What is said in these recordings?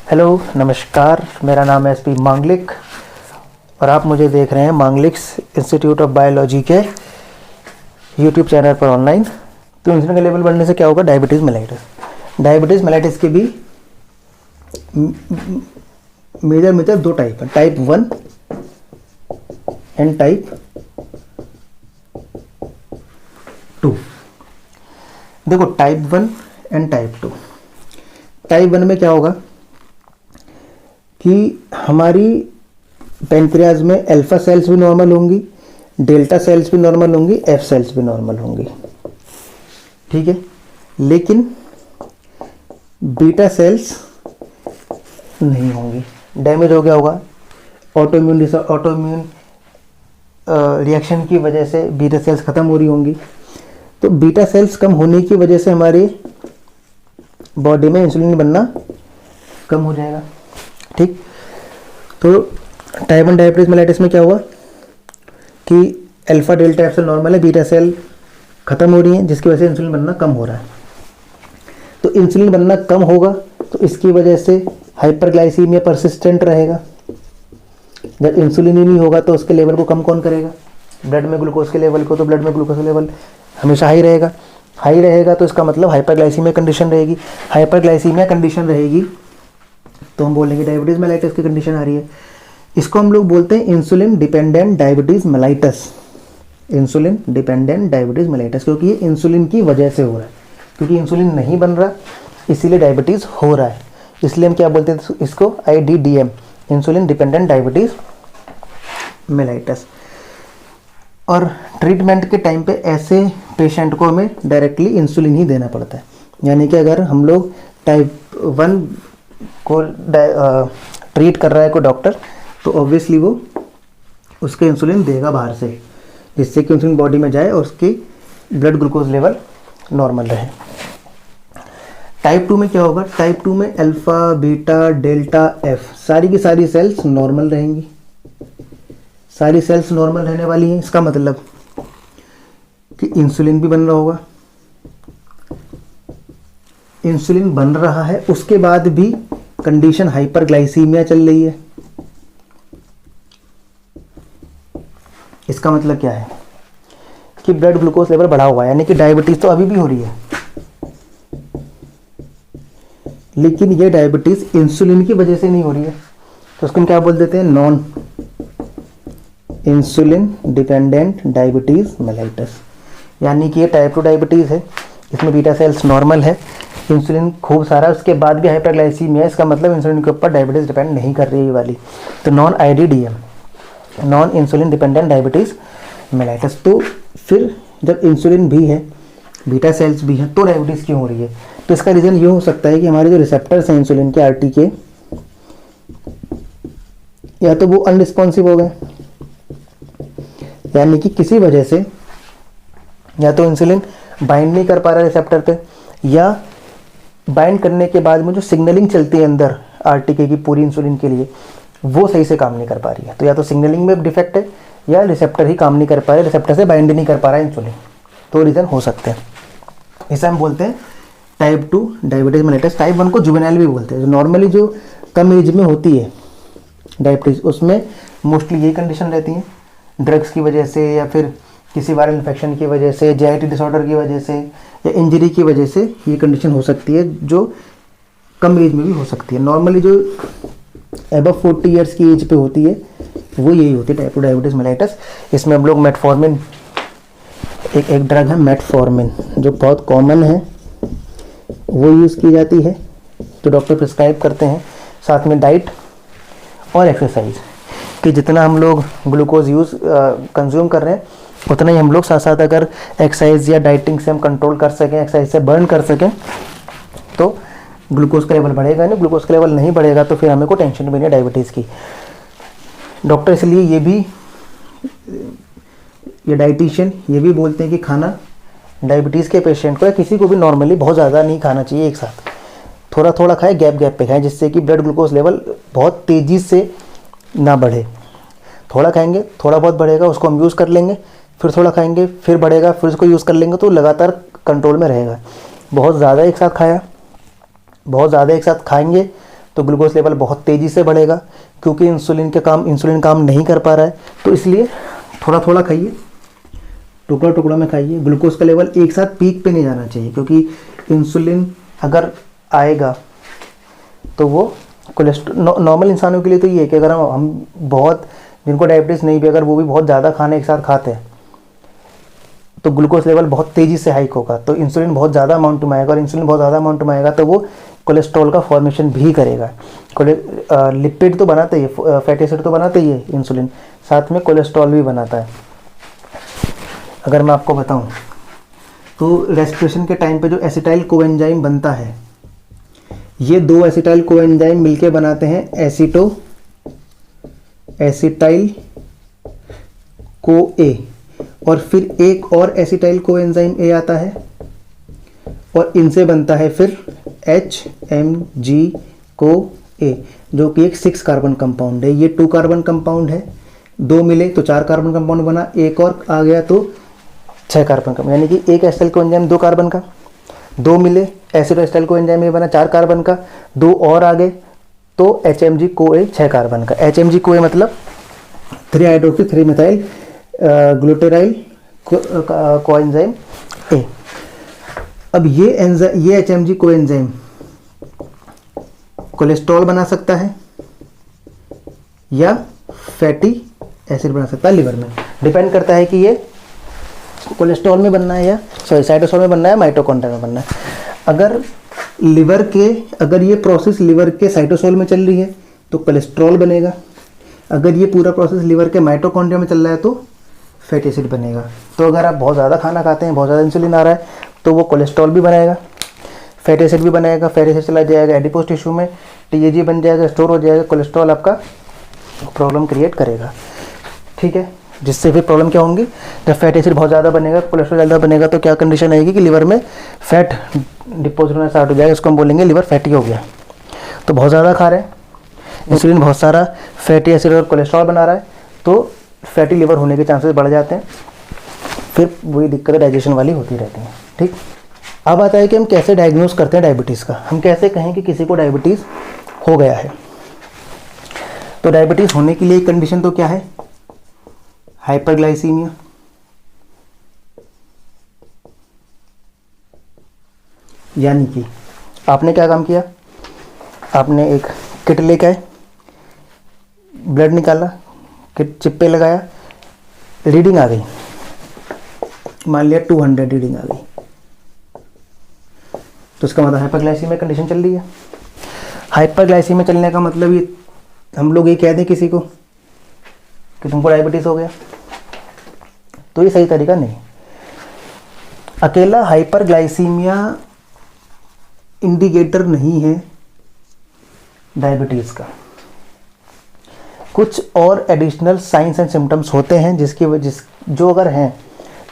Hello नमस्कार, मेरा नाम है एसपी मांगलिक और आप मुझे देख रहे हैं मांगलिक्स इंस्टीट्यूट ऑफ बायोलॉजी के यूट्यूब चैनल पर ऑनलाइन। तो इंसुलिन का लेवल बढ़ने से क्या होगा? डायबिटीज़ मेलाइटिस के भी मेजर दो टाइप है, टाइप 1 एंड टाइप 2। देखो, टाइप 1 एंड टाइप 2। टाइप 1 में क्या होगा कि हमारी पेनक्रियाज में अल्फा सेल्स भी नॉर्मल होंगी, डेल्टा सेल्स भी नॉर्मल होंगी, एफ सेल्स भी नॉर्मल होंगी, ठीक है। लेकिन बीटा सेल्स नहीं होंगी, डैमेज हो गया होगा। ऑटोइम्यून रिएक्शन की वजह से बीटा सेल्स ख़त्म हो रही होंगी। तो बीटा सेल्स कम होने की वजह से हमारे बॉडी में इंसुलिन बनना कम हो जाएगा, ठीक। तो टाइप 1 डायबिटीज मेलाइटिस में क्या हुआ कि alpha delta F cell normal है, बीटा सेल खत्म हो रही है, जिसकी वजह से इंसुलिन बनना कम हो रहा है। तो इंसुलिन बनना कम होगा तो इसकी वजह से हाइपरग्लाइसीमिया परसिस्टेंट रहेगा। जब इंसुलिन ही नहीं होगा तो उसके लेवल को कम कौन करेगा? ब्लड में ग्लूकोज के लेवल को। तो ब्लड में ग्लूकोज का लेवल हमेशा हाई रहेगा तो इसका मतलब हाइपरग्लाइसीमिया कंडीशन रहेगी। हाइपरग्लाइसीमिया कंडीशन रहेगी तो हम बोलेंगे डायबिटीज़ मेलाइटिस की कंडीशन आ रही है। इसको हम लोग बोलते हैं insulin dependent diabetes mellitus. Insulin dependent diabetes mellitus, क्योंकि ये इंसुलिन की वजह से हो रहा है, क्योंकि इंसुलिन नहीं बन रहा इसीलिए डायबिटीज़ हो रहा है। इसलिए हम क्या बोलते हैं इसको? IDDM, insulin dependent diabetes mellitus. और ट्रीटमेंट के टाइम पे ऐसे पेशेंट को हमें डायरेक्टली इंसुलिन ही देना पड़ता है। यानी कि अगर हम लोग टाइप 1 को ट्रीट कर रहा है कोई डॉक्टर, तो ऑब्वियसली वो उसके इंसुलिन देगा बाहर से, जिससे कि इंसुलिन बॉडी में जाए और उसकी ब्लड ग्लूकोज लेवल नॉर्मल रहे। टाइप 2 में क्या होगा? टाइप 2 में अल्फा बीटा डेल्टा एफ सारी की सारी सेल्स नॉर्मल रहेंगी। सारी सेल्स नॉर्मल रहने वाली हैं। इसका मतलब कि इंसुलिन भी बन रहा होगा। इंसुलिन बन रहा है, उसके बाद भी कंडीशन हाइपरग्लाइसीमिया चल रही है। इसका मतलब क्या है कि ब्लड ग्लूकोज लेवल बढ़ा हुआ है, यानी कि डायबिटीज तो अभी भी हो रही है, लेकिन ये डायबिटीज इंसुलिन की वजह से नहीं हो रही है। तो उसको क्या बोल देते हैं? Non insulin dependent diabetes mellitus. यानी कि ये टाइप 2 डायबिटीज है, इसमें बीटा सेल्स नॉर्मल है, इंसुलिन खूब सारा, उसके बाद भी हाइपरग्लाइसीमिया। इसका मतलब इंसुलिन के ऊपर डायबिटीज डिपेंड नहीं कर रही है ये वाली। तो non IDDM, non insulin dependent diabetes mellitus. तो फिर जब इंसुलिन भी है, बीटा सेल्स भी हैं, तो डायबिटीज़ क्यों हो रही है? तो इसका रीज़न ये हो सकता है कि हमारे जो रिसेप्टर्स हैं इंसुलिन के, RT के, या तो वो अनरिस्पॉन्सिव हो गए, यानी कि किसी वजह से या तो इंसुलिन बाइंड नहीं कर पा रहा रिसेप्टर पे, या बाइंड करने के बाद में जो सिग्नलिंग चलती है अंदर RTK की पूरी इंसुलिन के लिए, वो सही से काम नहीं कर पा रही है। तो या तो सिग्नलिंग में डिफेक्ट है या रिसेप्टर ही काम नहीं कर पा रहे, रिसेप्टर से बाइंड नहीं कर पा रहा है इंसुलिन। तो रीज़न हो सकते हैं। इसे हम बोलते हैं टाइप 2 डायबिटीज मेलाइटिस। टाइप 1 को जुवेनाइल भी बोलते हैं। जो नॉर्मली जो कम एज में होती है डायबिटीज़, उसमें मोस्टली यही कंडीशन रहती है, ड्रग्स की वजह से या फिर किसी वायरल इन्फेक्शन की वजह से, GIT डिसऑर्डर की वजह से या इंजरी की वजह से ये कंडीशन हो सकती है, जो कम एज में भी हो सकती है। नॉर्मली जो अबव 40 ईयर्स की एज पे होती है वो यही होती है टाइप 2 डायबिटीज मेलाइटिस। इसमें हम लोग मेटफॉर्मिन, एक ड्रग है मेटफॉर्मिन जो बहुत कॉमन है, वो यूज़ की जाती है, तो डॉक्टर प्रिस्क्राइब करते हैं। साथ में डाइट और एक्सरसाइज, कि जितना हम लोग ग्लूकोज कंज्यूम कर रहे हैं उतना ही हम लोग साथ साथ अगर एक्सरसाइज या डाइटिंग से हम कंट्रोल कर सकें, एक्सरसाइज से बर्न कर सकें, तो ग्लूकोज का लेवल बढ़ेगा। नहीं, ग्लूकोज का लेवल नहीं बढ़ेगा तो फिर हमें को टेंशन भी नहीं है डायबिटीज़ की। डॉक्टर इसलिए ये डाइटिशियन ये भी बोलते हैं कि खाना डायबिटीज़ के पेशेंट को या किसी को भी नॉर्मली बहुत ज़्यादा नहीं खाना चाहिए एक साथ, थोड़ा थोड़ा खाए, गैप पे खाएं, जिससे कि ब्लड ग्लूकोज लेवल बहुत तेज़ी से ना बढ़े। थोड़ा खाएंगे, थोड़ा बहुत बढ़ेगा, उसको हम यूज़ कर लेंगे, फिर थोड़ा खाएंगे, फिर बढ़ेगा, फिर उसको यूज़ कर लेंगे, तो लगातार कंट्रोल में रहेगा। बहुत ज़्यादा एक साथ खाएंगे तो ग्लूकोज लेवल बहुत तेज़ी से बढ़ेगा, क्योंकि इंसुलिन काम नहीं कर पा रहा है। तो इसलिए थोड़ा थोड़ा खाइए, टुकड़ा टुकड़ा में खाइए। ग्लूकोज का लेवल एक साथ पीक पे नहीं जाना चाहिए, क्योंकि इंसुलिन अगर आएगा तो वो नॉर्मल इंसानों के लिए तो ये है कि अगर हम बहुत, जिनको डायबिटीज़ नहीं भी, अगर वो भी बहुत ज़्यादा खाने एक साथ खाते हैं तो ग्लूकोज लेवल बहुत तेज़ी से हाइक होगा, तो इंसुलिन बहुत ज़्यादा अमाउंट में आएगा, और इंसुलिन बहुत ज़्यादा अमाउंट में आएगा तो वो कोलेस्ट्रॉल का फॉर्मेशन भी करेगा। लिपिड तो बनाता ही है, फैटी एसिड तो बनाता ही है इंसुलिन, साथ में कोलेस्ट्रॉल भी बनाता है। अगर मैं आपको बताऊं तो रेस्पिरेशन के टाइम पे जो एसिटाइल कोएंजाइम बनता है, ये 2 एसिटाइल कोएंजाइम मिलके बनाते हैं एसिटाइल को ए, और फिर एक और एसिटाइल कोएंजाइम ए आता है और इनसे बनता है फिर HMG को ए, जो कि एक 6 कार्बन कंपाउंड है। ये 2 कार्बन कंपाउंड है, 2 मिले तो 4 कार्बन कंपाउंड बना, एक और आ गया तो 6 कार्बन कंपाउंड, यानी कि एक एसिटाइल कोएंजाइम 2 कार्बन का, 2 मिले एसिड एसिटाइल कोएंजाइम ये बना 4 कार्बन का, 2 और आ गए तो HMG को ए 6 कार्बन का। HMG को ए मतलब 3 हाइड्रोक्सी 3 मिथाइल ग्लूटेराइल कोएंजाइम ए। अब ये HMG कोएंजाइम कोलेस्ट्रॉल बना सकता है या फैटी एसिड बना सकता है लिवर में, डिपेंड करता है कि ये कोलेस्ट्रॉल में बनना है या साइटोसोल में बनना है, माइटोकॉन्ड्रिया में बनना है। अगर ये प्रोसेस लिवर के साइटोसोल में चल रही है तो कोलेस्ट्रॉल बनेगा, अगर ये पूरा प्रोसेस लिवर के माइटोकॉन्ड्रिया में चल रहा है तो फैटी एसिड बनेगा। तो अगर आप बहुत ज़्यादा खाना खाते हैं, बहुत ज़्यादा इंसुलिन आ रहा है, तो वो कोलेस्ट्रॉल भी बनाएगा, फैटी एसिड भी बनाएगा, फैटी एसिड चला जाएगा एडिपोज टिश्यू में, TAG बन जाएगा, स्टोर हो जाएगा, कोलेस्ट्रॉल आपका प्रॉब्लम क्रिएट करेगा। ठीक है, जिससे फिर प्रॉब्लम क्या होंगी, जब फैटी एसिड बहुत ज़्यादा बनेगा, कोलेस्ट्रॉल ज़्यादा बनेगा, तो क्या कंडीशन आएगी कि लिवर में फैट डिपोजिट होना स्टार्ट हो जाएगा, इसको हम बोलेंगे लिवर फैटी हो गया। तो बहुत ज़्यादा खा रहे हैं, इंसुलिन बहुत सारा फैटी एसिड और कोलेस्ट्रॉल बना रहा है, तो फैटी लिवर होने के चांसेस बढ़ जाते हैं, फिर वही दिक्कतें डाइजेशन वाली होती रहती हैं। ठीक, अब आता है कि हम कैसे डायग्नोज करते हैं डायबिटीज़ का। हम कैसे कहें कि किसी को डायबिटीज़ हो गया है। तो डायबिटीज़ होने के लिए कंडीशन तो क्या है, हाइपरग्लाइसीमिया, यानी कि आपने क्या काम किया, आपने एक किट लेके आए, ब्लड निकाला, किट चिप पे लगाया, रीडिंग आ गई, मान लिया 200 रीडिंग आ गई, तो इसका मतलब हाइपरग्लाइसीमिया कंडीशन चल रही है। हाइपरग्लाइसीमिया चलने का मतलब ये हम लोग ये कह दें किसी को कि तुमको डायबिटीज़ हो गया, तो ये सही तरीका नहीं। अकेला हाइपरग्लाइसीमिया इंडिकेटर नहीं है डायबिटीज़ का, कुछ और एडिशनल साइंस एंड सिम्टम्स होते हैं जो अगर हैं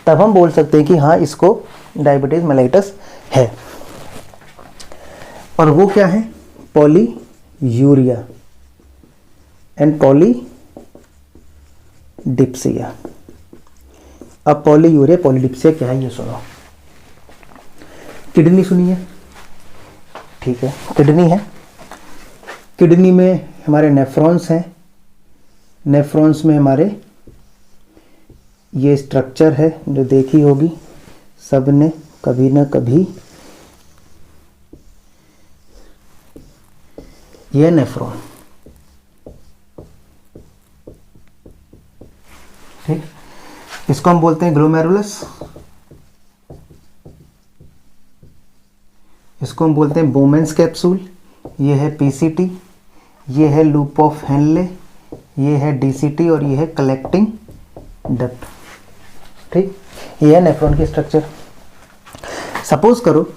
तब हम बोल सकते हैं कि हाँ इसको डायबिटीज़ मेलाइटस है। और वो क्या है, पॉलीयूरिया एंड पॉलीडिप्सिया। अब पॉलीयूरिया पॉलीडिप्सिया क्या है ये सुनो। किडनी सुनिए, ठीक है, किडनी है, किडनी में हमारे नेफ्रॉन्स हैं, नेफ्रॉन्स में हमारे ये स्ट्रक्चर है जो देखी होगी सबने कभी ना कभी, ये नेफ्रॉन, ठीक, इसको हम बोलते हैं ग्लोमेरुलस, इसको हम बोलते हैं बोमेंस कैप्सूल, ये है पीसीटी, ये है लूप ऑफ हेनले, ये है डीसीटी और ये है कलेक्टिंग डक्ट। ठीक, ये है नेफ्रॉन की स्ट्रक्चर। सपोज करो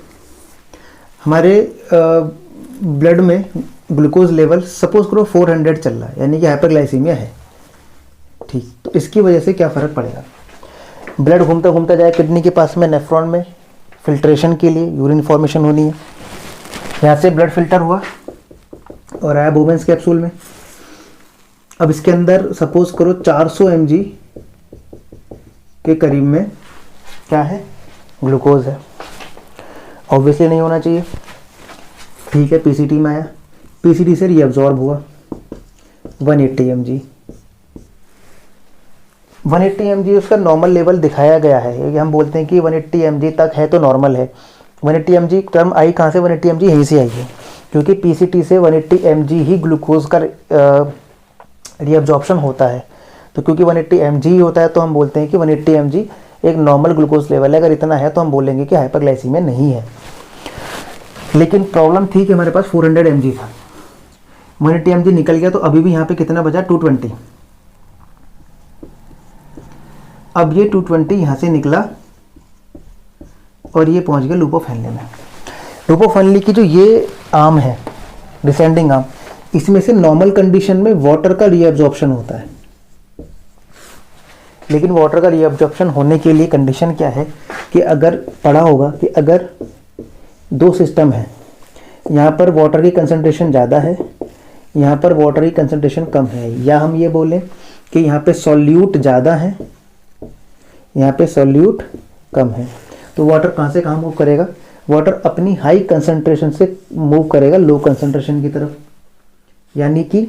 हमारे ब्लड में ग्लूकोज लेवल सपोज करो 400 चल रहा है, यानी कि हाइपरग्लाइसीमिया है। ठीक, तो इसकी वजह से क्या फ़र्क पड़ेगा, ब्लड घूमता घूमता जाए किडनी के पास में, नेफ्रॉन में फिल्ट्रेशन के लिए, यूरिन फॉर्मेशन होनी है, यहाँ से ब्लड फिल्टर हुआ और आया बोमेंस कैप्सूल में। अब इसके अंदर सपोज करो 400 mg के करीब में क्या है, ग्लूकोज है। ऑब्वियसली नहीं होना चाहिए, ठीक है, पीसीटी में आया, पीसीटी से रीअब्जॉर्ब हुआ 180 mg। 180 mg उसका नॉर्मल लेवल दिखाया गया है, ये हम बोलते हैं कि 180 mg तक है तो नॉर्मल है। 180 mg टर्म आई कहाँ से? 180 mg यहीं से आई है, क्योंकि पीसीटी से 180 mg ही ग्लूकोज का रीअब्जॉर्प्शन होता है। तो क्योंकि 180 mg ही होता है तो हम बोलते हैं कि 180 mg एक नॉर्मल ग्लूकोज लेवल है। अगर इतना है तो हम बोलेंगे कि हाइपरग्लाइसीमिया नहीं है। लेकिन प्रॉब्लम थी कि हमारे पास 400 mg था, 180 mg निकल गया, तो अभी भी यहाँ पे कितना बचा? 220। अब ये 220 यहाँ से निकला और ये पहुँच गया लूप ऑफ हेनले में। लूप ऑफ हेनले की जो ये आर्म है, डिसेंडिंग आर्म, इसमें से नॉर्मल कंडीशन में वाटर का रीअब्जॉर्प्शन होता है। लेकिन वाटर का रीअब्जॉर्प्शन होने के लिए कंडीशन क्या है कि अगर पढ़ा होगा कि अगर दो सिस्टम है, यहाँ पर वाटर की कंसंट्रेशन ज़्यादा है, यहाँ पर वाटर की कंसंट्रेशन कम है, या हम ये बोलें कि यहाँ पे सॉल्यूट ज़्यादा है, यहाँ पे सॉल्यूट कम है, तो वाटर कहाँ से कहाँ मूव करेगा? वाटर अपनी हाई कंसंट्रेशन से मूव करेगा लो कंसंट्रेशन की तरफ। यानी कि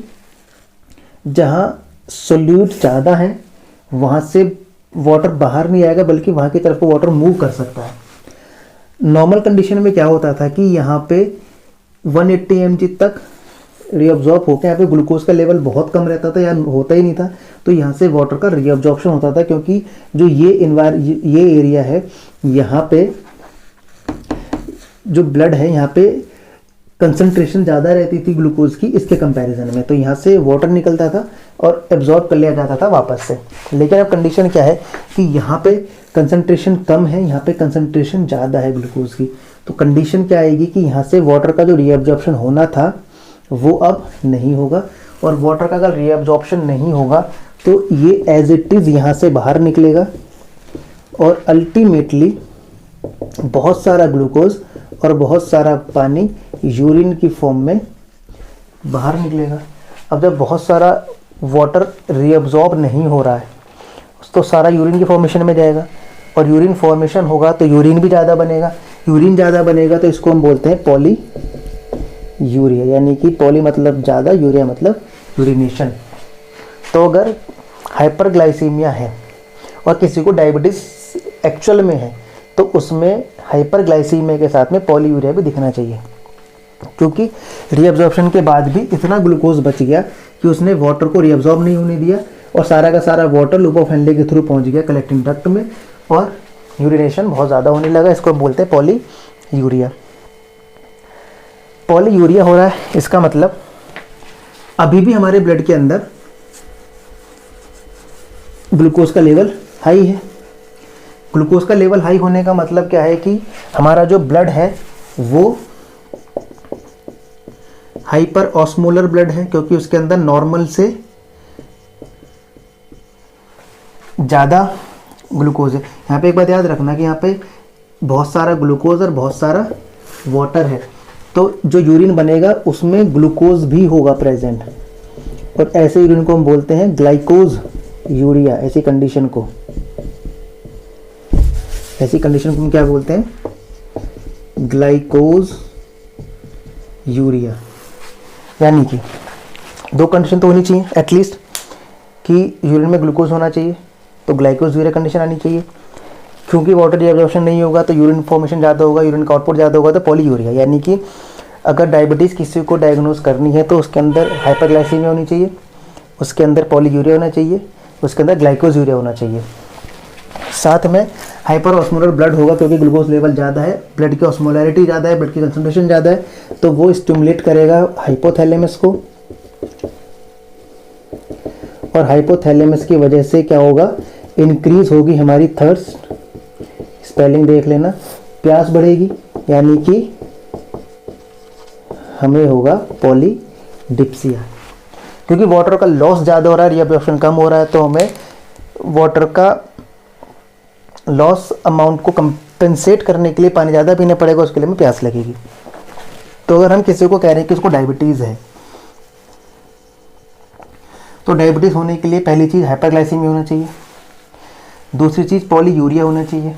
जहाँ सॉल्यूट ज़्यादा है वहाँ से वाटर बाहर नहीं आएगा, बल्कि वहाँ की तरफ वाटर मूव कर सकता है। नॉर्मल कंडीशन में क्या होता था कि यहाँ पे 180 mg तक रीअब्जॉर्ब होकर यहाँ पे ग्लूकोज का लेवल बहुत कम रहता था या होता ही नहीं था, तो यहाँ से वाटर का रीअब्जॉर्प्शन होता था, क्योंकि जो ये एरिया है, यहाँ पे जो ब्लड है यहाँ पे कंसंट्रेशन ज़्यादा रहती थी ग्लूकोज की इसके कंपैरिजन में, तो यहाँ से वाटर निकलता था और एब्जॉर्ब कर लिया जाता था वापस से। लेकिन अब कंडीशन क्या है कि यहाँ पे कंसंट्रेशन कम है, यहाँ पे कंसंट्रेशन ज़्यादा है ग्लूकोज की, तो कंडीशन क्या आएगी कि यहाँ से वाटर का जो रीअब्जॉर्प्शन होना था वो अब नहीं होगा। और वाटर का अगर रीअब्जॉर्प्शन नहीं होगा तो ये एज इट इज़ यहाँ से बाहर निकलेगा और अल्टीमेटली बहुत सारा ग्लूकोज और बहुत सारा पानी यूरिन की फॉर्म में बाहर निकलेगा। अब जब बहुत सारा वाटर रीअब्जॉर्ब नहीं हो रहा है तो सारा यूरिन की फॉर्मेशन में जाएगा, और यूरिन फॉर्मेशन होगा तो यूरिन भी ज़्यादा बनेगा, यूरिन ज़्यादा बनेगा तो इसको हम बोलते हैं पॉली यूरिया, यानी कि पॉली मतलब ज़्यादा, यूरिया मतलब यूरिनेशन। तो अगर हाइपरग्लाइसीमिया है और किसी को डायबिटीज़ एक्चुअल में है तो उसमें हाइपरग्लाइसीमिया के साथ में पॉलीयूरिया भी दिखना चाहिए, क्योंकि रीअब्जॉर्प्शन के बाद भी इतना ग्लूकोज बच गया कि उसने वाटर को रीअब्जॉर्ब नहीं होने दिया और सारा का सारा वाटर लूप ऑफ हेनले के थ्रू पहुंच गया कलेक्टिंग डक्ट में और यूरिनेशन बहुत ज़्यादा होने लगा। इसको बोलते हैं पॉलीयूरिया। पॉलीयूरिया हो रहा है, इसका मतलब अभी भी हमारे ब्लड के अंदर ग्लूकोज का लेवल हाई है। ग्लूकोज का लेवल हाई होने का मतलब क्या है कि हमारा जो ब्लड है वो हाइपर ऑस्मोलर ब्लड है, क्योंकि उसके अंदर नॉर्मल से ज़्यादा ग्लूकोज है। यहाँ पे एक बात याद रखना कि यहाँ पे बहुत सारा ग्लूकोज और बहुत सारा वाटर है, तो जो यूरिन बनेगा उसमें ग्लूकोज भी होगा प्रेजेंट, और ऐसे यूरिन को हम बोलते हैं ग्लाइकोज यूरिया। ऐसी कंडीशन को हम क्या बोलते हैं? ग्लाइकोज यूरिया। यानी कि दो कंडीशन तो होनी चाहिए एटलीस्ट, कि यूरिन में ग्लूकोज होना चाहिए तो ग्लाइकोज यूरिया कंडीशन आनी चाहिए, क्योंकि वाटर रीअब्जॉर्प्शन नहीं होगा तो यूरिन फॉर्मेशन ज़्यादा होगा, यूरिन का आउटपुट ज़्यादा होगा तो पॉलीयूरिया। यानी कि अगर डायबिटीज़ किसी को डायग्नोज करनी है तो उसके अंदर हाइपरग्लाइसीमिया होनी चाहिए, उसके अंदर पॉलीयूरिया होना चाहिए, उसके अंदर ग्लाइकोज यूरिया होना चाहिए, साथ में हाइपर ऑस्मोलर ब्लड होगा, क्योंकि ग्लूकोज लेवल ज़्यादा है, ब्लड की ऑस्मोलैरिटी ज़्यादा है, ब्लड की कंसंट्रेशन ज़्यादा है, तो वो स्टिमुलेट करेगा हाइपोथैलेमस को, और हाइपोथैलेमस की वजह से क्या होगा? इंक्रीज होगी हमारी थर्स्ट, स्पेलिंग देख लेना, प्यास बढ़ेगी, यानी कि हमें होगा पॉलीडिप्सिया। क्योंकि वाटर का लॉस ज़्यादा हो रहा है, रीअब्जॉर्प्शन कम हो रहा है, तो हमें वाटर का लॉस अमाउंट को कंपेंसेट करने के लिए पानी ज़्यादा पीना पड़ेगा, उसके लिए हमें प्यास लगेगी। तो अगर हम किसी को कह रहे हैं कि उसको डायबिटीज़ है, तो डायबिटीज़ होने के लिए पहली चीज़ हाइपरग्लाइसीमिया होना चाहिए, दूसरी चीज़ पॉलीयूरिया होना चाहिए,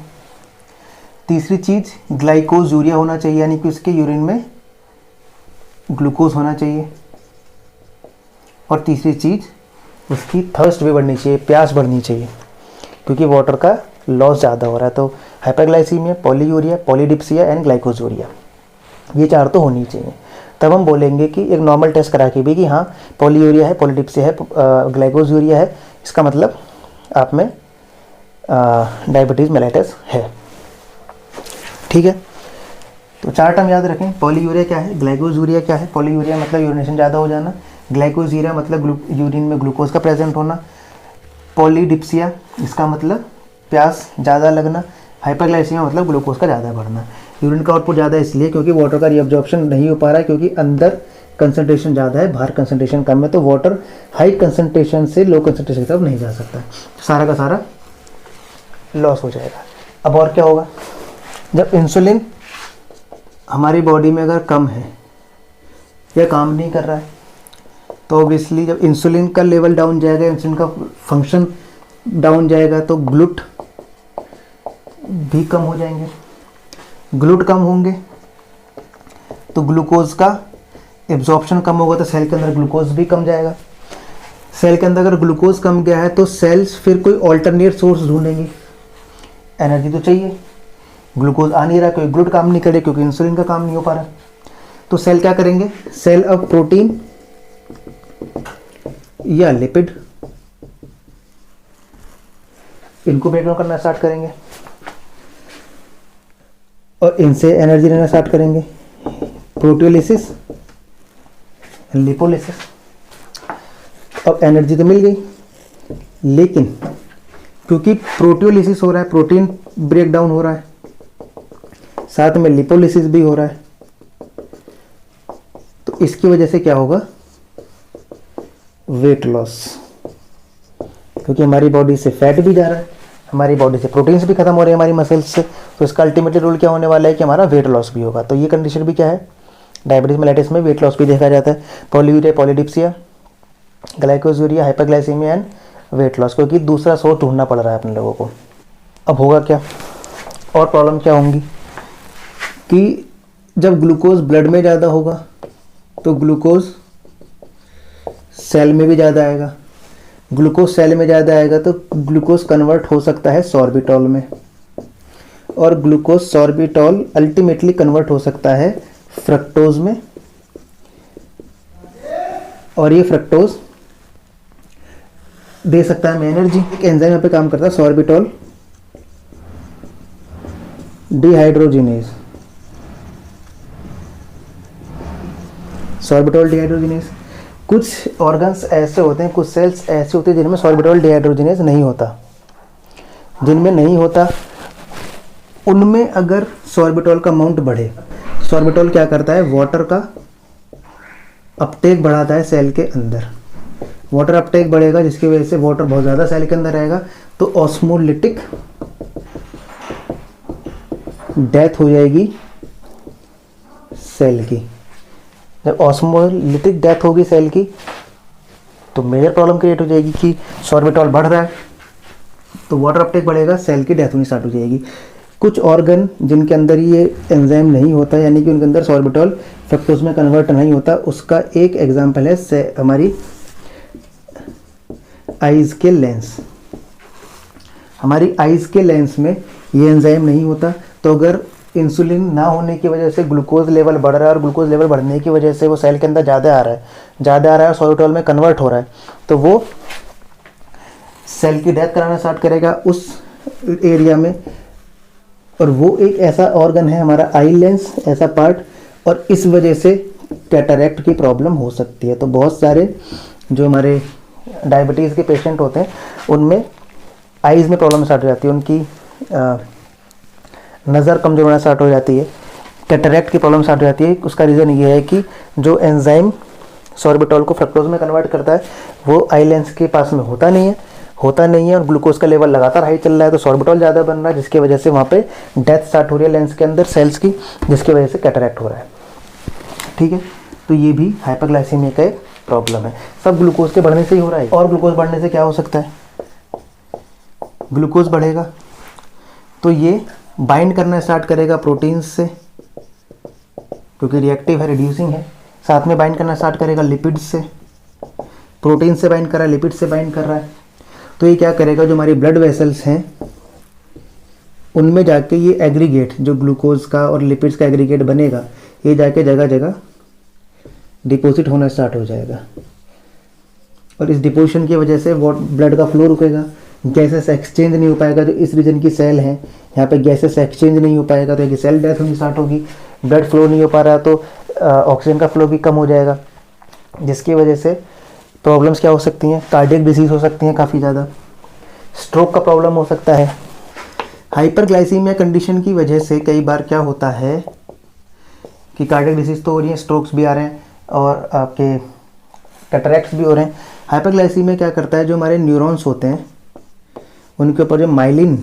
तीसरी चीज़ ग्लाइकोज यूरिया होना चाहिए, यानी कि उसके यूरिन में ग्लूकोज होना चाहिए, और तीसरी चीज़ उसकी थर्स्ट भी बढ़नी चाहिए, प्यास बढ़नी चाहिए, क्योंकि वाटर का लॉस ज़्यादा हो रहा है। तो हाइपरग्लाइसीमिया, पॉलीयूरिया, पॉलीडिप्सिया एंड ग्लाइकोजूरिया, ये 4 तो होनी चाहिए। तब हम बोलेंगे कि एक नॉर्मल टेस्ट करा के भी कि हाँ पॉलीयूरिया है, पॉलीडिप्सिया है, ग्लाइकोजूरिया है, इसका मतलब आप में डायबिटीज़ मेलाइटस है। ठीक है, तो 4 टर्म याद रखें। पॉलीयूरिया क्या है, ग्लाइकोजूरिया क्या है। पॉलीयूरिया मतलब यूरिनेशन ज़्यादा हो जाना, ग्लाइकोजूरिया मतलब यूरिन में ग्लूकोज का प्रेजेंट होना, पॉलीडिप्सिया इसका मतलब प्यास ज़्यादा लगना, हाइपरग्लाइसीमिया मतलब ग्लूकोज का ज़्यादा बढ़ना। यूरिन का आउटपुट ज़्यादा इसलिए क्योंकि वाटर का रीअब्जॉर्प्शन नहीं हो पा रहा है, क्योंकि अंदर कंसंट्रेशन ज़्यादा है, बाहर कंसंट्रेशन कम है, तो वाटर हाई कंसंट्रेशन से लो कंसंट्रेशन की तरफ नहीं जा सकता, सारा का सारा लॉस हो जाएगा। अब और क्या होगा, जब इंसुलिन हमारी बॉडी में अगर कम है या काम नहीं कर रहा है, तो ऑब्वियसली जब इंसुलिन का लेवल डाउन जाएगा, इंसुलिन का फंक्शन डाउन जाएगा, तो ग्लूट भी कम हो जाएंगे। ग्लूट कम होंगे तो ग्लूकोज का एब्जॉर्प्शन कम होगा, तो सेल के अंदर ग्लूकोज भी कम जाएगा। सेल के अंदर अगर ग्लूकोज कम गया है तो सेल्स फिर कोई ऑल्टरनेट सोर्स ढूंढेंगे, एनर्जी तो चाहिए, ग्लूकोज आ नहीं रहा, कोई ग्लूट काम नहीं करे क्योंकि इंसुलिन का काम नहीं हो पा रहा, तो सेल क्या करेंगे, सेल अब प्रोटीन या लिपिड इनको ब्रेक डाउन करना स्टार्ट करेंगे और इनसे एनर्जी लेना स्टार्ट करेंगे, प्रोटियोलिसिस, लिपोलिसिस। अब एनर्जी तो मिल गई, लेकिन क्योंकि प्रोटियोलिसिस हो रहा है, प्रोटीन ब्रेक डाउन हो रहा है, साथ में लिपोलिसिस भी हो रहा है, तो इसकी वजह से क्या होगा, वेट लॉस, क्योंकि हमारी बॉडी से फैट भी जा रहा है, हमारी बॉडी से प्रोटीन्स भी खत्म हो रहे हैं हमारी मसल्स से, तो इसका अल्टीमेटली रूल क्या होने वाला है कि हमारा वेट लॉस भी होगा। तो ये कंडीशन भी क्या है, डायबिटीज मेलाइटिस में वेट लॉस भी देखा जाता है। Polyuria, polydipsia, glycosuria, hyperglycaemia and weight loss, क्योंकि दूसरा सोर्स ढूंढना पड़ रहा है अपने लोगों को। अब होगा क्या, और प्रॉब्लम क्या होंगी कि जब ग्लूकोज ब्लड में ज़्यादा होगा तो ग्लूकोज सेल में भी ज़्यादा आएगा, ग्लूकोज सेल में ज़्यादा आएगा तो ग्लूकोज कन्वर्ट हो सकता है सॉर्बिटॉल में, और ग्लूकोज सॉर्बिटॉल अल्टीमेटली कन्वर्ट हो सकता है फ्रक्टोज में, और ये फ्रक्टोज दे सकता है हमें एनर्जी। एक एंजाइम यहाँ पे काम करता है, सॉर्बिटॉल डिहाइड्रोजिनेज, सॉर्बिटॉल डिहाइड्रोजिनेज। कुछ ऑर्गन्स ऐसे होते हैं, कुछ सेल्स ऐसे होते हैं जिनमें सॉर्बिटॉल डिहाइड्रोजिनेज नहीं होता, जिनमें नहीं होता उनमें अगर सॉर्बिटॉल का अमाउंट बढ़े, सॉर्बिटॉल क्या करता है, वाटर का अपटेक बढ़ाता है सेल के अंदर, वाटर अपटेक बढ़ेगा जिसकी वजह से वाटर बहुत ज़्यादा सेल के अंदर रहेगा, तो ऑस्मोलिटिक डेथ हो जाएगी सेल की। जब ऑस्मोलिटिक डेथ होगी सेल की तो मेजर प्रॉब्लम क्रिएट हो जाएगी कि सॉर्बिटॉल बढ़ रहा है तो वाटर अपटेक बढ़ेगा, सेल की डेथ होनी स्टार्ट हो जाएगी। कुछ ऑर्गन जिनके अंदर ये एंजाइम नहीं होता, यानी कि उनके अंदर सॉर्बिटॉल फ्रक्टोज में कन्वर्ट नहीं होता, उसका एक एग्जांपल है हमारी आइज़ के लेंस। हमारी आइज़ के लेंस में ये एंजाइम नहीं होता, तो अगर इंसुलिन ना होने की वजह से ग्लूकोज लेवल बढ़ रहा है और ग्लूकोज लेवल बढ़ने की वजह से वो सेल के अंदर ज़्यादा आ रहा है और सॉर्बिटॉल में कन्वर्ट हो रहा है, तो वो सेल की डेथ कराना स्टार्ट करेगा उस एरिया में। और वो एक ऐसा ऑर्गन है हमारा आई लेंस, ऐसा पार्ट, और इस वजह से कैटरैक्ट की प्रॉब्लम हो सकती है। तो बहुत सारे जो हमारे डायबिटीज़ के पेशेंट होते हैं उनमें आईज़ में प्रॉब्लम स्टार्ट हो जाती है, उनकी नज़र कमज़ोर होना स्टार्ट हो जाती है, कैटरैक्ट की प्रॉब्लम स्टार्ट हो जाती है। उसका रीज़न ये है कि जो एंजाइम सॉर्बिटॉल को फ्रक्टोज में कन्वर्ट करता है वो आई लेंस के पास में होता नहीं है और ग्लूकोज का लेवल लगातार हाई चल रहा है, तो सॉर्बिटॉल ज़्यादा बन रहा है, जिसकी वजह से वहाँ पे डेथ स्टार्ट हो रही है लेंस के अंदर सेल्स की, जिसकी वजह से कैटरैक्ट हो रहा है। ठीक है, तो ये भी हाइपरग्लाइसीमिया का एक प्रॉब्लम है। सब ग्लूकोज के बढ़ने से ही हो रहा है। और ग्लूकोज बढ़ने से क्या हो सकता है, ग्लूकोज बढ़ेगा तो ये बाइंड करना स्टार्ट करेगा प्रोटीन्स से, क्योंकि रिएक्टिव है, रिड्यूसिंग है, साथ में बाइंड करना स्टार्ट करेगा लिपिड्स से, प्रोटीन से बाइंड कर रहा है, लिपिड से बाइंड कर रहा है। तो ये क्या करेगा, जो हमारी ब्लड वेसल्स हैं उनमें जाके ये एग्रीगेट, जो ग्लूकोज का और लिपिड्स का एग्रीगेट बनेगा, ये जाके जगह जगह डिपॉजिट होना स्टार्ट हो जाएगा। और इस डिपोजिशन की वजह से ब्लड का फ्लो रुकेगा, गैसेस एक्सचेंज नहीं हो पाएगा। जो इस रीजन की सेल हैं यहाँ पे गैसेस एक्सचेंज नहीं हो पाएगा, तो एक सेल डेथ होनी स्टार्ट होगी। ब्लड फ्लो नहीं हो पा रहा तो ऑक्सीजन का फ्लो भी कम हो जाएगा, जिसकी वजह से प्रॉब्लम्स क्या हो सकती हैं, कार्डियक डिजीज़ हो सकती हैं काफ़ी ज़्यादा, स्ट्रोक का प्रॉब्लम हो सकता है। हाइपरग्लाइसीमिया कंडीशन की वजह से कई बार क्या होता है कि कार्डियक डिजीज़ तो हो रही है, स्ट्रोक्स भी आ रहे हैं और आपके कैटरैक्ट्स भी हो रहे हैं। हाइपरग्लाइसीमिया क्या करता है, जो हमारे न्यूरॉन्स होते हैं उनके ऊपर जो माइलिन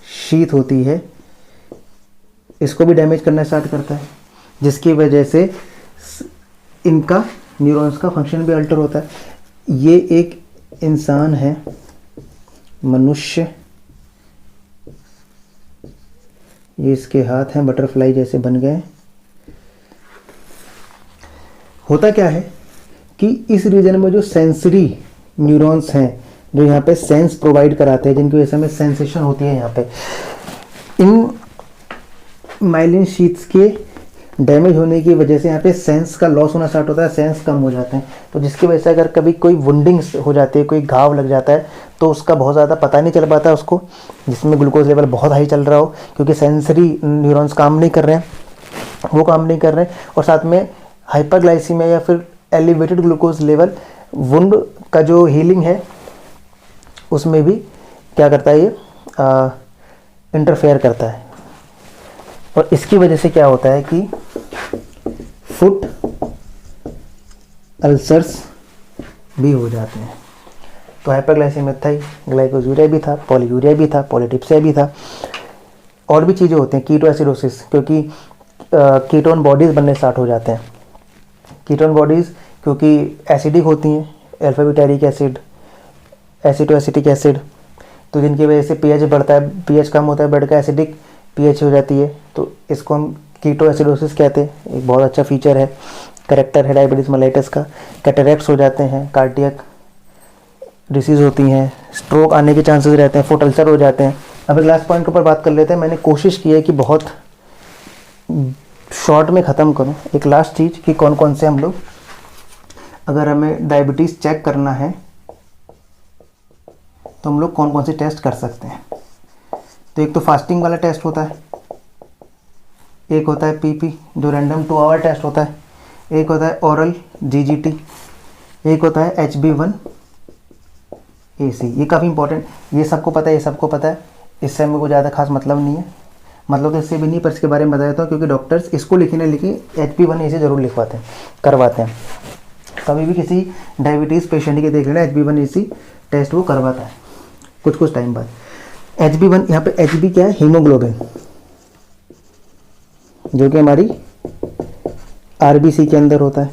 शीथ होती है इसको भी डैमेज करना स्टार्ट करता है, जिसकी वजह से इनका न्यूरॉन्स का फंक्शन भी अल्टर होता है। ये एक इंसान है, मनुष्य, ये इसके हाथ हैं बटरफ्लाई जैसे बन गए। होता क्या है कि इस रीजन में जो सेंसरी न्यूरॉन्स हैं जो यहाँ पे सेंस प्रोवाइड कराते हैं, जिनकी वजह से हमें सेंसेशन होती है, यहाँ पे इन माइलिन शीट्स के डैमेज होने की वजह से यहाँ पे सेंस का लॉस होना स्टार्ट होता है, सेंस कम हो जाते हैं। तो जिसकी वजह से अगर कभी कोई वुंडिंग्स हो जाती है, कोई घाव लग जाता है, तो उसका बहुत ज़्यादा पता नहीं चल पाता उसको, जिसमें ग्लूकोज लेवल बहुत हाई चल रहा हो, क्योंकि सेंसरी न्यूरॉन्स काम नहीं कर रहे हैं, वो काम नहीं कर रहे हैं। और साथ में हाइपरग्लाइसीमिया या फिर एलिवेटेड ग्लूकोज लेवल वुंड का जो हीलिंग है उसमें भी क्या करता है, ये इंटरफेयर करता है। और इसकी वजह से क्या होता है कि फुट अल्सर्स भी हो जाते हैं। तो हाइपरग्लाइसीमिया था ही, ग्लाइकोजूरिया भी था, पॉलीयूरिया भी था, पॉलीटिप्सिया भी था, और भी चीज़ें होती हैं, कीटोएसिडोसिस, क्योंकि कीटोन बॉडीज़ बनने स्टार्ट हो जाते हैं। कीटोन बॉडीज़ क्योंकि एसिडिक होती हैं, अल्फा ब्यूटारिक एसिड, एसिटोएसिटिक एसिड, तो जिनकी वजह से पीएच बढ़ता है, पीएच कम होता है, ब्लड का एसिडिक पीएच हो जाती है, तो इसको हम कीटोएसिडोसिस कहते हैं। एक बहुत अच्छा फीचर है, करेक्टर है डायबिटीज़ मेलाइटस का। कैटरैक्ट्स हो जाते हैं, कार्डियक डिसीज़ होती हैं, स्ट्रोक आने के चांसेस रहते हैं, फुट अल्सर हो जाते हैं। अब एक लास्ट पॉइंट के ऊपर बात कर लेते हैं। मैंने कोशिश की है कि बहुत शॉर्ट में ख़त्म करूं। एक लास्ट चीज़ कि कौन कौन से हम लोग, अगर हमें डायबिटीज़ चेक करना है तो हम लोग कौन कौन से टेस्ट कर सकते हैं। तो एक तो फास्टिंग वाला टेस्ट होता है, एक होता है पीपी जो रैंडम 2 आवर टेस्ट होता है, एक होता है ओरल जीजीटी, एक होता है HB1AC। ये काफ़ी इंपॉर्टेंट, ये सबको पता है, ये सबको पता है, इससे हमें कोई ज़्यादा खास मतलब नहीं है, मतलब तो इससे भी नहीं, पर इसके बारे में बता देता हूँ क्योंकि डॉक्टर्स इसको लिखने लिखी HB1AC ज़रूर लिखवाते हैं, करवाते हैं। कभी भी किसी डायबिटीज़ पेशेंट के देख लेना, HB1AC टेस्ट वो करवाता है कुछ टाइम बाद। HB1, यहाँ पे HB क्या है, हीमोग्लोबिन, जो कि हमारी RBC के अंदर होता है,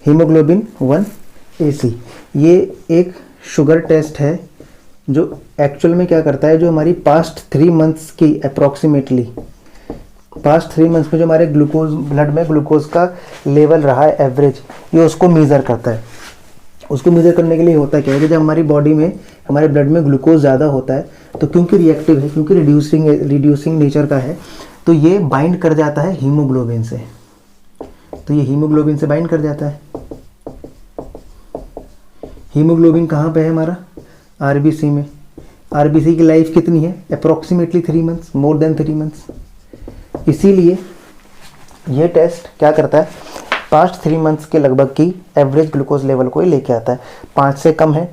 हीमोग्लोबिन 1AC। ये एक शुगर टेस्ट है जो एक्चुअल में क्या करता है, जो हमारी पास्ट 3 मंथ्स की अप्रॉक्सीमेटली, पास्ट 3 मंथ्स में जो हमारे ग्लूकोज, ब्लड में ग्लूकोज का लेवल रहा है एवरेज, ये उसको मेज़र करता है। उसको मेज़र करने के लिए होता क्या है कि जब हमारी बॉडी में, हमारे ब्लड में ग्लूकोज ज़्यादा होता है, तो क्योंकि रिएक्टिव है, क्योंकि रिड्यूसिंग नेचर का है, तो ये बाइंड कर जाता है हीमोग्लोबिन से। तो ये हीमोग्लोबिन से बाइंड कर जाता है। हीमोग्लोबिन कहाँ पे है हमारा, RBC में। RBC की लाइफ कितनी है, approximately 3 months, more than 3 months. इसीलिए ये टेस्ट क्या करता है, पास्ट 3 मंथ्स के लगभग की एवरेज ग्लूकोज लेवल को ही लेके आता है। 5 से कम है,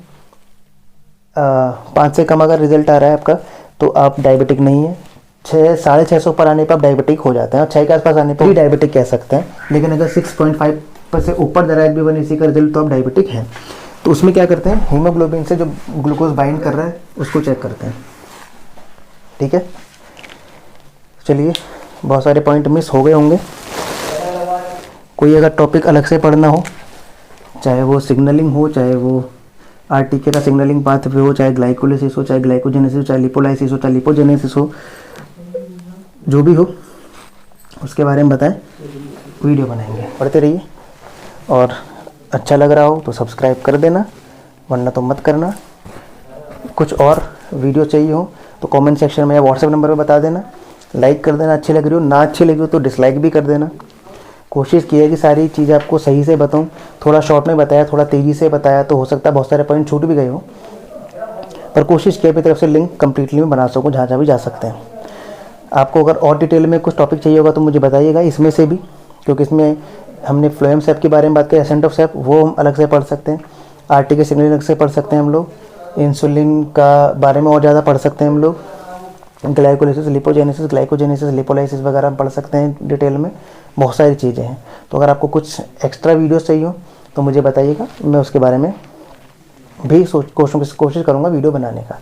5 से कम अगर रिजल्ट आ रहा है आपका तो आप डायबिटिक नहीं है। 6, 650 पर आने पर आप डायबिटिक हो जाते हैं, और 6 के आसपास आने पर भी डायबिटिक कह सकते हैं। लेकिन अगर 6.5 पर से ऊपर जा रहा है HB1AC का रिजल्ट, तो आप डायबिटिक हैं। तो उसमें क्या करते हैं, हीमोग्लोबिन से जो ग्लूकोज बाइंड कर रहा है उसको चेक करते हैं। ठीक है, चलिए, बहुत सारे पॉइंट मिस हो गए होंगे। कोई अगर टॉपिक अलग से पढ़ना हो, चाहे वो सिग्नलिंग हो, चाहे वो आरटीके का सिग्नलिंग पाथवे हो, चाहे ग्लाइकोलिसिस हो, चाहे ग्लाइकोजेनेसिस हो, चाहे लिपोलाइसिस हो, चाहे लिपोजेनेसिस हो, जो भी हो उसके बारे में बताएं। वीडियो बनाएंगे। पढ़ते रहिए, और अच्छा लग रहा हो तो सब्सक्राइब कर देना, वरना तो मत करना। कुछ और वीडियो चाहिए हो तो कमेंट सेक्शन में या व्हाट्सएप नंबर पर बता देना। लाइक कर देना अच्छी लग रही हो, ना अच्छी लगी हो तो डिसलाइक भी कर देना। कोशिश की है कि सारी चीज़ें आपको सही से बताऊं, थोड़ा शॉर्ट में बताया, थोड़ा तेज़ी से बताया, तो हो सकता है बहुत सारे पॉइंट छूट भी गए हो, पर कोशिश की अपनी तरफ से लिंक कंप्लीटली में बना सकूँ जहाँ जहाँ भी जा सकते हैं। आपको अगर और डिटेल में कुछ टॉपिक चाहिए होगा तो मुझे बताइएगा, इसमें से भी, क्योंकि इसमें हमने फ्लोएम सेप के बारे में बात की, एसेंट ऑफ सेप वो हम अलग से पढ़ सकते हैं, आरटी के सिग्नल अलग से पढ़ सकते हैं हम लोग, इंसुलिन का बारे में और ज़्यादा पढ़ सकते हैं हम लोग, ग्लाइकोलाइसिस, लिपोजेनेसिस, ग्लाइकोजेनेसिस, लिपोलाइसिस वगैरह हम पढ़ सकते हैं डिटेल में, बहुत सारी चीज़ें हैं। तो अगर आपको कुछ एक्स्ट्रा वीडियोस चाहिए हो तो मुझे बताइएगा, मैं उसके बारे में भी कोशिश करूँगा वीडियो बनाने का।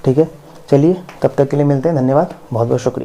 ठीक है, चलिए तब तक के लिए मिलते हैं, धन्यवाद, बहुत बहुत शुक्रिया।